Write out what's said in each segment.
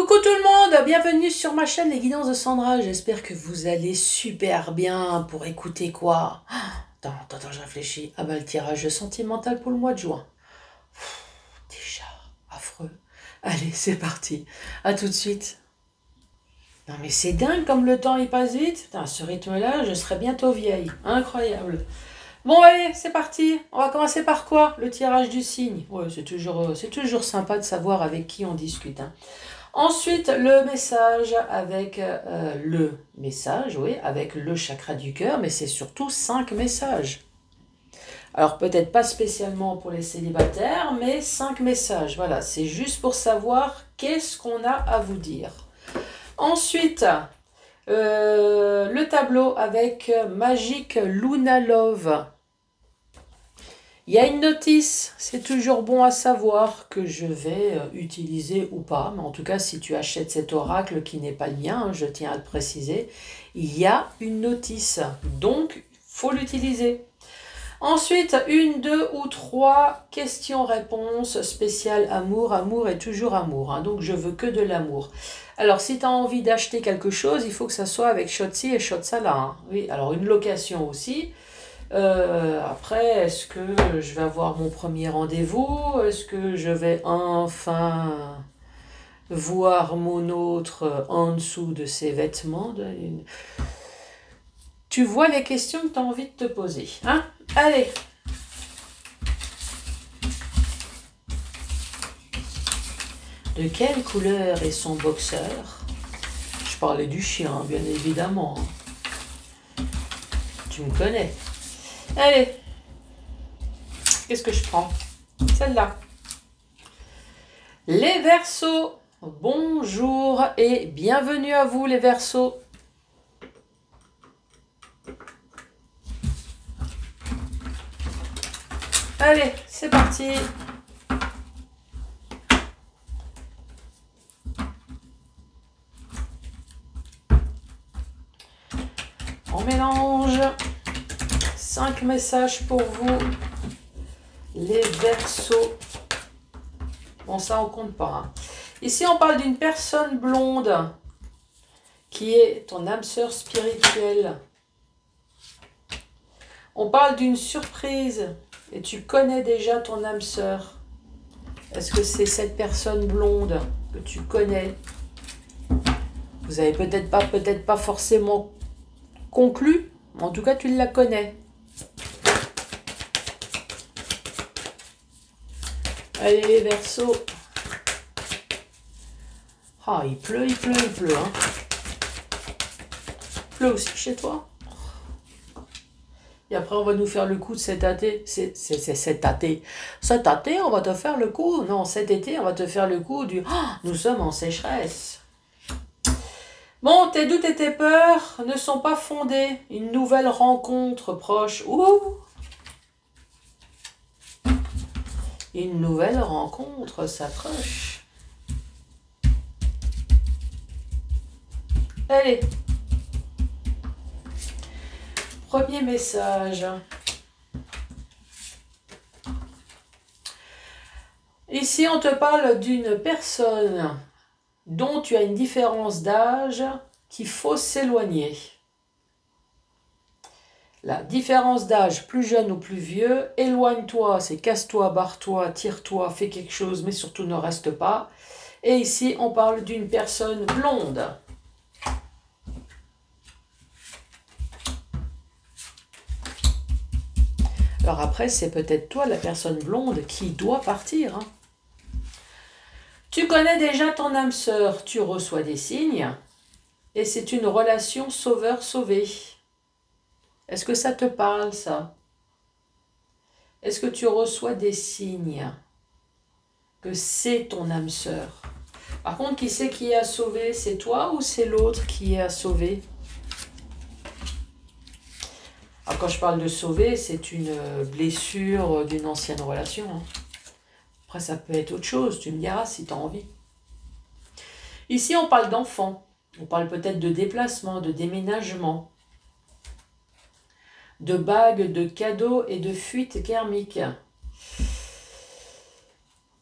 Coucou tout le monde, bienvenue sur ma chaîne Les Guidances de Sandra. J'espère que vous allez super bien pour écouter quoi. Attends, je réfléchis. Ah bah le tirage sentimental pour le mois de juin. Déjà, affreux. Allez, c'est parti. À tout de suite. Non mais c'est dingue comme le temps il passe vite. Putain, ce rythme-là, je serai bientôt vieille. Incroyable. Bon allez, c'est parti. On va commencer par quoi? Le tirage du signe. Ouais, c'est toujours sympa de savoir avec qui on discute. Ensuite, le message avec oui, avec le chakra du cœur, mais c'est surtout 5 messages. Alors peut-être pas spécialement pour les célibataires, mais 5 messages. Voilà, c'est juste pour savoir qu'est-ce qu'on a à vous dire. Ensuite, le tableau avec Magic Luna Love. Il y a une notice, c'est toujours bon à savoir que je vais utiliser ou pas, mais en tout cas si tu achètes cet oracle qui n'est pas le mien, je tiens à le préciser, il y a une notice, donc il faut l'utiliser. Ensuite, 1, 2 ou 3 questions-réponses spéciales amour. Amour est toujours amour, donc je veux que de l'amour. Alors si tu as envie d'acheter quelque chose, il faut que ça soit avec Shotzi et Shotsala. Oui, alors une location aussi. Après, est-ce que je vais avoir mon premier rendez-vous? Est-ce que je vais enfin voir mon autre en dessous de ses vêtements? Tu vois les questions que tu as envie de te poser, hein? Allez! De quelle couleur est son boxeur? Je parlais du chien, bien évidemment. Tu me connais. Allez, qu'est-ce que je prends? Celle-là. Les Verseaux, bonjour et bienvenue à vous les Verseaux. Allez, c'est parti. On mélange. 5 messages pour vous, les Verseaux. Bon, ça, on compte pas. Ici, on parle d'une personne blonde qui est ton âme sœur spirituelle. On parle d'une surprise et tu connais déjà ton âme sœur. Est-ce que c'est cette personne blonde que tu connais? Vous avez peut-être pas forcément conclu, mais en tout cas, tu la connais. Allez les Verseaux. Ah, il pleut, hein. Il pleut aussi chez toi. Et après, on va nous faire le coup de cet été. C'est cet été. Cet été, on va te faire le coup. Non, cet été, on va te faire le coup du nous sommes en sécheresse. Bon, tes doutes et tes peurs ne sont pas fondés. Une nouvelle rencontre proche. Ouh! Une nouvelle rencontre s'approche. Allez. Premier message. Ici, on te parle d'une personne dont tu as une différence d'âge qu'il faut s'éloigner. La différence d'âge, plus jeune ou plus vieux, éloigne-toi, c'est casse-toi, barre-toi, tire-toi, fais quelque chose, mais surtout ne reste pas. Et ici, on parle d'une personne blonde. Alors après, c'est peut-être toi, la personne blonde, qui doit partir. Tu connais déjà ton âme sœur, tu reçois des signes, et c'est une relation sauveur-sauvé. Est-ce que ça te parle, ça? Est-ce que tu reçois des signes que c'est ton âme sœur? Par contre, qui c'est qui a sauvé? C'est toi ou c'est l'autre qui a sauvé? Alors, quand je parle de sauver, c'est une blessure d'une ancienne relation. Après, ça peut être autre chose, tu me diras si tu as envie. Ici, on parle d'enfants. On parle peut-être de déplacement, de déménagement, de bagues, de cadeaux et de fuites karmiques.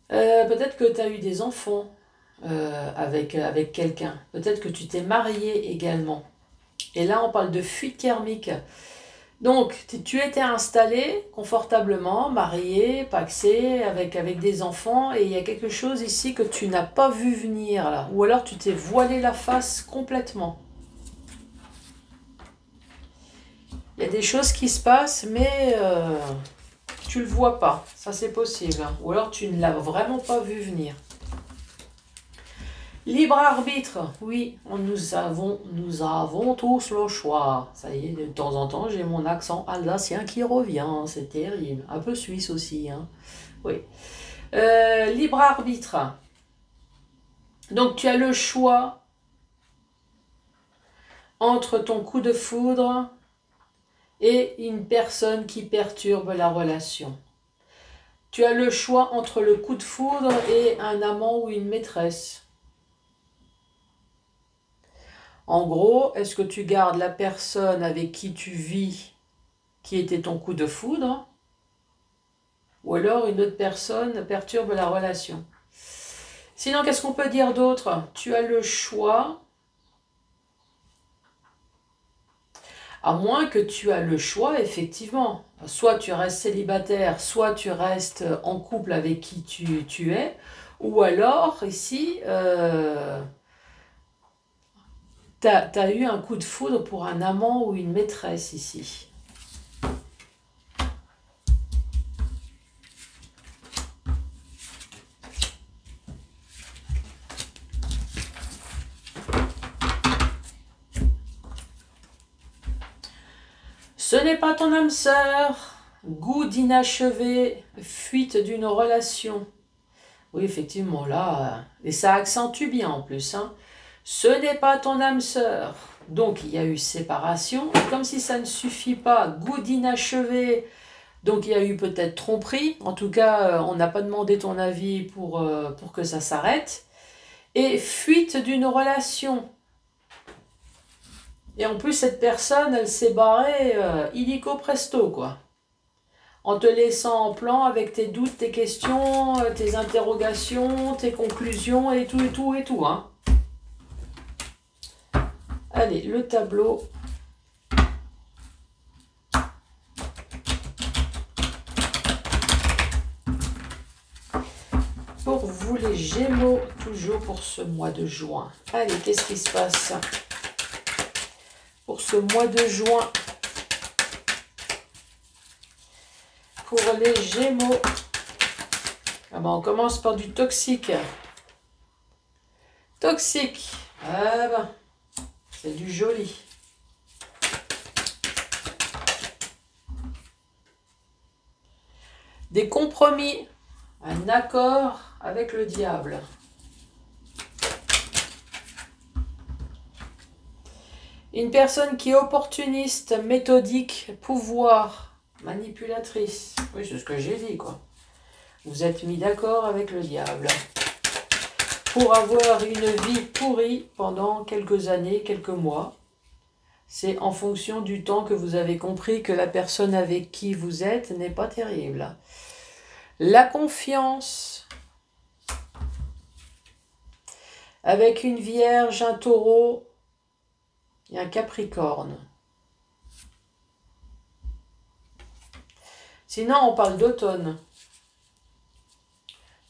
Peut-être que tu as eu des enfants. avec quelqu'un. Peut-être que tu t'es marié également. Et là, on parle de fuite karmique. Donc, tu étais installé confortablement, marié, pacsé, avec des enfants, et il y a quelque chose ici que tu n'as pas vu venir, là. Ou alors tu t'es voilé la face complètement. Il y a des choses qui se passent, mais tu le vois pas. Ça, c'est possible. Ou alors tu ne l'as vraiment pas vu venir. Libre arbitre, oui, nous avons tous le choix. Ça y est, de temps en temps, j'ai mon accent alsacien qui revient, c'est terrible. Un peu suisse aussi, hein. Oui. Libre arbitre. Donc tu as le choix entre ton coup de foudre et une personne qui perturbe la relation. Tu as le choix entre le coup de foudre et un amant ou une maîtresse. En gros, est-ce que tu gardes la personne avec qui tu vis, qui était ton coup de foudre, ou alors une autre personne perturbe la relation? Sinon, qu'est-ce qu'on peut dire d'autre? Tu as le choix, à moins que tu as le choix, effectivement. Soit tu restes célibataire, soit tu restes en couple avec qui tu es, ou alors, ici, t'as eu un coup de foudre pour un amant ou une maîtresse ici. Ce n'est pas ton âme sœur, goût d'inachevé, fuite d'une relation. Oui, effectivement, là, et ça accentue bien en plus, hein. Ce n'est pas ton âme sœur. Donc, il y a eu séparation. Et comme si ça ne suffit pas, goût d'inachevé. Donc, il y a eu peut-être tromperie. En tout cas, on n'a pas demandé ton avis pour que ça s'arrête. Et fuite d'une relation. Et en plus, cette personne, elle s'est barrée illico presto, quoi. En te laissant en plan avec tes doutes, tes questions, tes interrogations, tes conclusions et tout, et tout, et tout, hein. Allez, le tableau. Pour vous les Gémeaux, toujours pour ce mois de juin. Allez, qu'est-ce qui se passe pour ce mois de juin? Pour les Gémeaux. Ah ben, on commence par du toxique. Toxique. Ah ben, c'est du joli. Des compromis. Un accord avec le diable. Une personne qui est opportuniste, méthodique, pouvoir, manipulatrice. Oui, c'est ce que j'ai dit, quoi. Vous êtes mis d'accord avec le diable. Pour avoir une vie pourrie pendant quelques années, quelques mois. C'est en fonction du temps que vous avez compris que la personne avec qui vous êtes n'est pas terrible. La confiance. Avec une Vierge, un Taureau et un Capricorne. Sinon, on parle d'automne.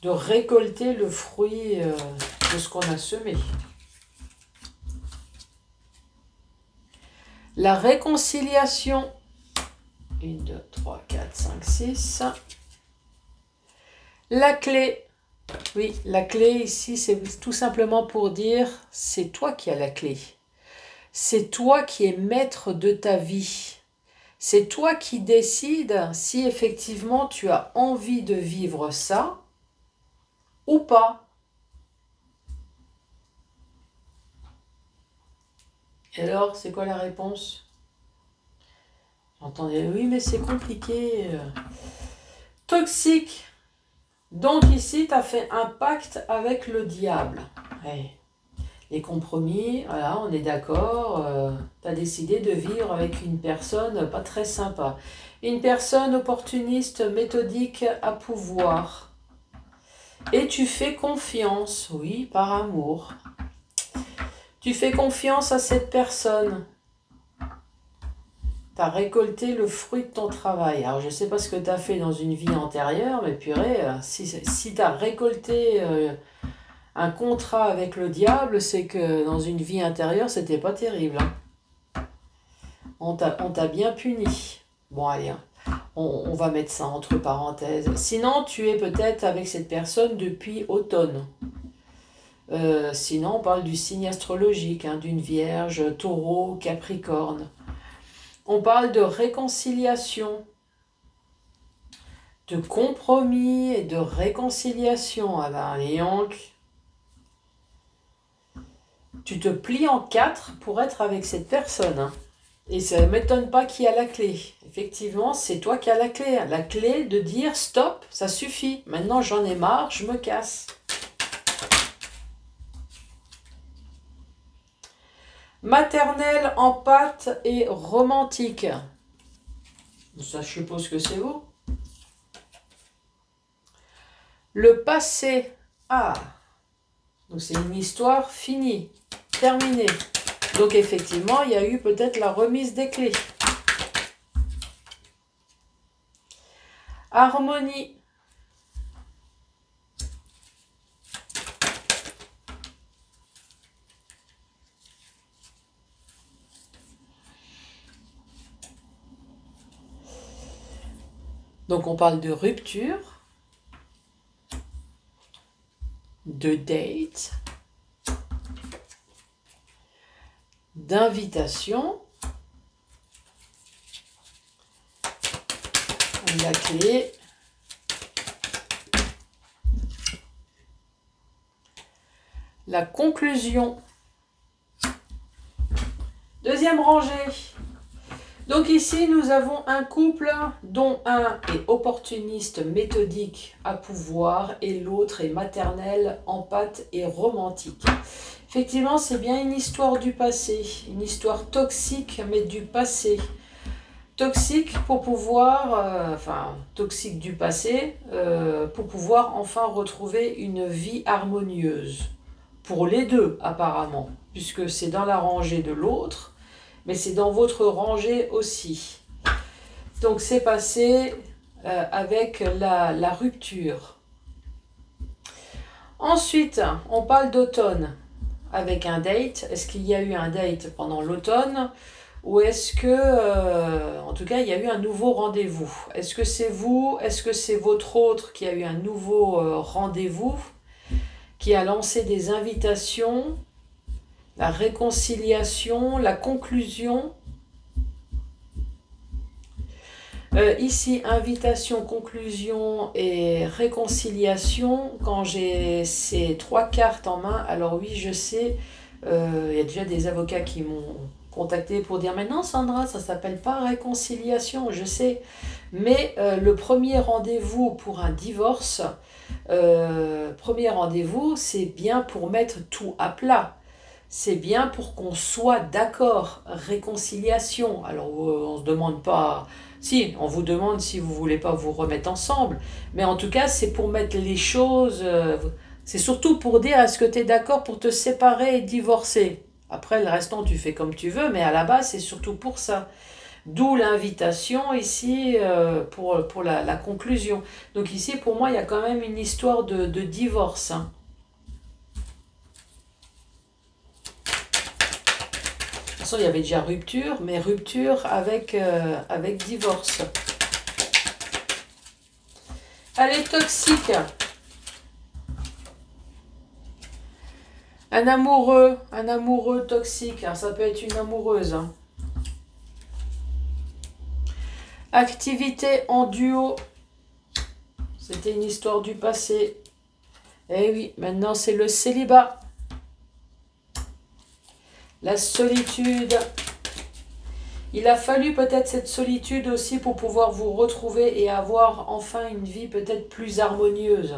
De récolter le fruit de ce qu'on a semé. La réconciliation. 1, 2, 3, 4, 5, 6. La clé. Oui, la clé ici, c'est tout simplement pour dire, c'est toi qui as la clé. C'est toi qui es maître de ta vie. C'est toi qui décides si effectivement tu as envie de vivre ça ou pas. Et alors, c'est quoi la réponse? J'entendais, oui, mais c'est compliqué. Toxique. Donc ici, tu as fait un pacte avec le diable. Ouais. Les compromis, voilà, on est d'accord. Tu as décidé de vivre avec une personne pas très sympa. Une personne opportuniste, méthodique, à pouvoir. Et tu fais confiance, oui, par amour. Tu fais confiance à cette personne. Tu as récolté le fruit de ton travail. Alors, je ne sais pas ce que tu as fait dans une vie antérieure, mais purée, si tu as récolté un contrat avec le diable, c'est que dans une vie intérieure, c'était pas terrible. Hein. On t'a bien puni. Bon, allez, hein. On va mettre ça entre parenthèses. Sinon, tu es peut-être avec cette personne depuis automne. Sinon, on parle du signe astrologique, hein, d'une Vierge, Taureau, Capricorne. On parle de réconciliation, de compromis et de réconciliation. Alors, les Yanks, tu te plies en quatre pour être avec cette personne. Hein. Et ça ne m'étonne pas qui a la clé. Effectivement, c'est toi qui as la clé. Hein. La clé de dire stop, ça suffit. Maintenant, j'en ai marre, je me casse. Maternelle, en pâte et romantique. Ça, je suppose que c'est vous. Le passé. Ah. Donc, c'est une histoire finie, terminée. Donc, effectivement, il y a eu peut-être la remise des clés. Harmonie. Donc, on parle de rupture, de date, d'invitation, la clé, la conclusion. Deuxième rangée. Donc ici, nous avons un couple dont un est opportuniste, méthodique, à pouvoir, et l'autre est maternel, empathe et romantique. Effectivement, c'est bien une histoire du passé, une histoire toxique, mais du passé. Toxique pour pouvoir, toxique du passé, pour pouvoir enfin retrouver une vie harmonieuse. Pour les deux, apparemment, puisque c'est dans la rangée de l'autre, mais c'est dans votre rangée aussi. Donc c'est passé avec la rupture. Ensuite, on parle d'automne avec un date. Est-ce qu'il y a eu un date pendant l'automne? Ou est-ce que, en tout cas, il y a eu un nouveau rendez-vous? Est-ce que c'est vous? Est-ce que c'est votre autre qui a eu un nouveau rendez-vous? Qui a lancé des invitations? La réconciliation, la conclusion. Ici, invitation, conclusion et réconciliation. Quand j'ai ces trois cartes en main, alors oui, je sais, il y a déjà des avocats qui m'ont contacté pour dire « Mais non, Sandra, ça ne s'appelle pas réconciliation, je sais. » Mais le premier rendez-vous pour un divorce, premier rendez-vous, c'est bien pour mettre tout à plat. C'est bien pour qu'on soit d'accord, réconciliation. Alors, on ne se demande pas... Si, on vous demande si vous ne voulez pas vous remettre ensemble. Mais en tout cas, c'est pour mettre les choses... c'est surtout pour dire, est-ce que tu es d'accord pour te séparer et divorcer? Après, le restant, tu fais comme tu veux, mais à la base, c'est surtout pour ça. D'où l'invitation ici pour la conclusion. Donc ici, pour moi, il y a quand même une histoire de divorce. Hein. De toute façon, il y avait déjà rupture, mais rupture avec divorce. Allez, toxique. Un amoureux toxique. Alors, ça peut être une amoureuse. Hein. Activité en duo. C'était une histoire du passé. Eh oui, maintenant c'est le célibat. La solitude. Il a fallu peut-être cette solitude aussi pour pouvoir vous retrouver et avoir enfin une vie peut-être plus harmonieuse.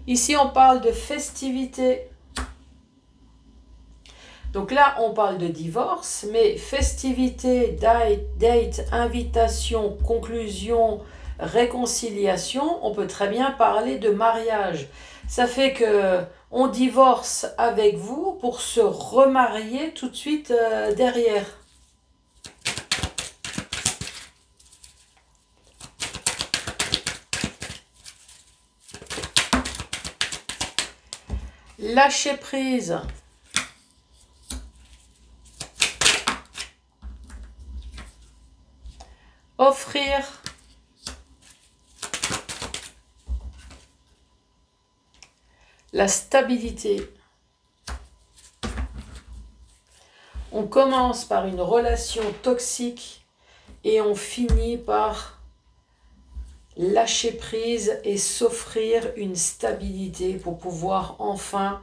Ici, on parle de festivité. Donc là, on parle de divorce, mais festivité, date, invitation, conclusion, réconciliation, on peut très bien parler de mariage. Ça fait que on divorce avec vous pour se remarier tout de suite derrière. Lâcher prise. Offrir. La stabilité. On commence par une relation toxique et on finit par lâcher prise et s'offrir une stabilité pour pouvoir enfin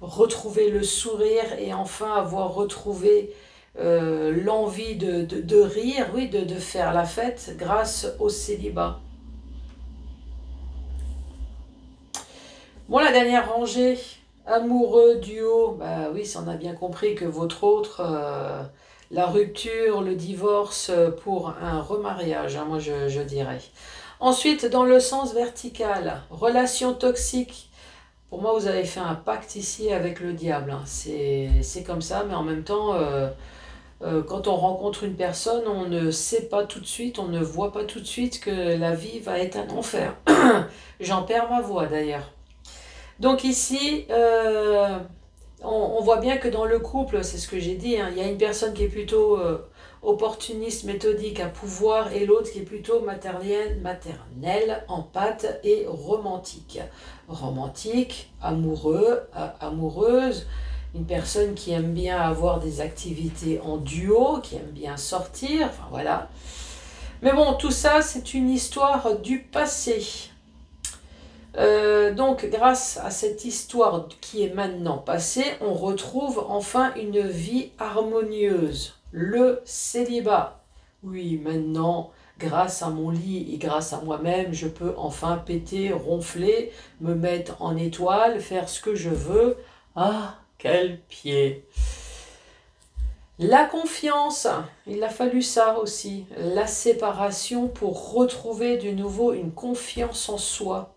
retrouver le sourire et enfin avoir retrouvé l'envie de rire, oui, de faire la fête grâce au célibat. Bon, la dernière rangée, amoureux, duo, bah oui, ça on a bien compris que votre autre, la rupture, le divorce pour un remariage, hein, moi je dirais. Ensuite, dans le sens vertical, relation toxique. Pour moi, vous avez fait un pacte ici avec le diable. Hein. C'est comme ça, mais en même temps, quand on rencontre une personne, on ne sait pas tout de suite, on ne voit pas tout de suite que la vie va être un enfer. J'en perds ma voix d'ailleurs. Donc ici, on voit bien que dans le couple, c'est ce que j'ai dit, hein, il y a une personne qui est plutôt opportuniste, méthodique, à pouvoir, et l'autre qui est plutôt maternelle, empathe et romantique. Romantique, amoureux, amoureuse, une personne qui aime bien avoir des activités en duo, qui aime bien sortir, enfin voilà. Mais bon, tout ça, c'est une histoire du passé. Donc, grâce à cette histoire qui est maintenant passée, on retrouve enfin une vie harmonieuse. Le célibat. Oui, maintenant, grâce à mon lit et grâce à moi-même, je peux enfin péter, ronfler, me mettre en étoile, faire ce que je veux. Ah, quel pied! La confiance, il a fallu ça aussi. La séparation pour retrouver de nouveau une confiance en soi.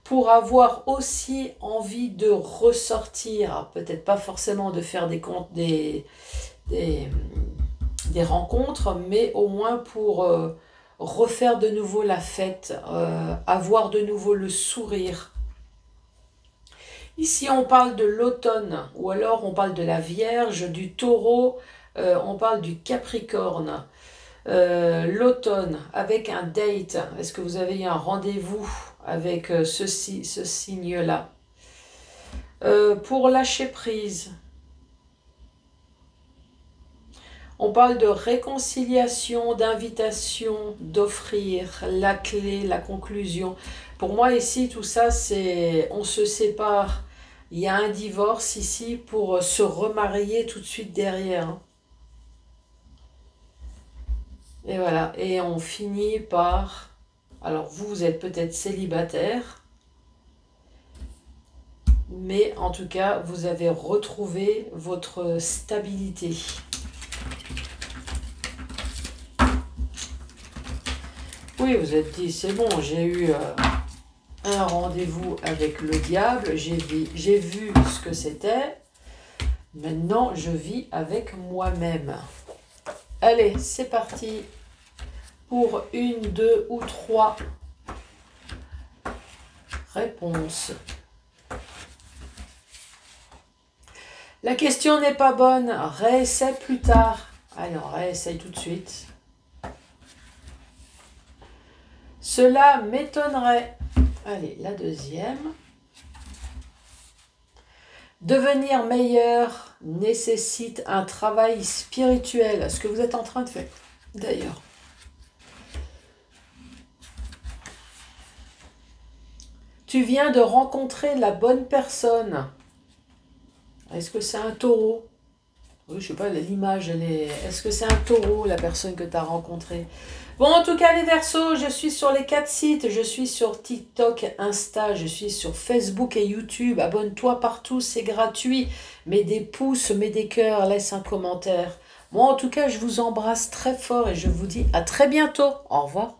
Pour avoir aussi envie de ressortir, peut-être pas forcément de faire des rencontres, mais au moins pour refaire de nouveau la fête, avoir de nouveau le sourire. Ici, on parle de l'automne, ou alors on parle de la Vierge, du Taureau, on parle du Capricorne. L'automne, avec un date, est-ce que vous avez eu un rendez-vous avec ce signe-là? Pour lâcher prise, on parle de réconciliation, d'invitation, d'offrir, la clé, la conclusion. Pour moi ici, tout ça, c'est on se sépare. Il y a un divorce ici pour se remarier tout de suite derrière. Hein. Et voilà, et on finit par... Alors vous êtes peut-être célibataire, mais en tout cas, vous avez retrouvé votre stabilité. Oui, vous êtes dit, c'est bon, j'ai eu un rendez-vous avec le diable, j'ai vu ce que c'était, maintenant je vis avec moi-même. Allez, c'est parti pour 1, 2 ou 3 réponses. La question n'est pas bonne, réessaie plus tard. Allez, on réessaye tout de suite. Cela m'étonnerait. Allez, la deuxième. Devenir meilleur nécessite un travail spirituel. Ce que vous êtes en train de faire, d'ailleurs. Tu viens de rencontrer la bonne personne. Est-ce que c'est un taureau? Oui, je sais pas, l'image, elle est... Est-ce que c'est un taureau, la personne que tu as rencontrée? Bon, en tout cas, les Verseaux, je suis sur les 4 sites. Je suis sur TikTok, Insta, je suis sur Facebook et YouTube. Abonne-toi partout, c'est gratuit. Mets des pouces, mets des cœurs, laisse un commentaire. Moi, en tout cas, je vous embrasse très fort et je vous dis à très bientôt. Au revoir.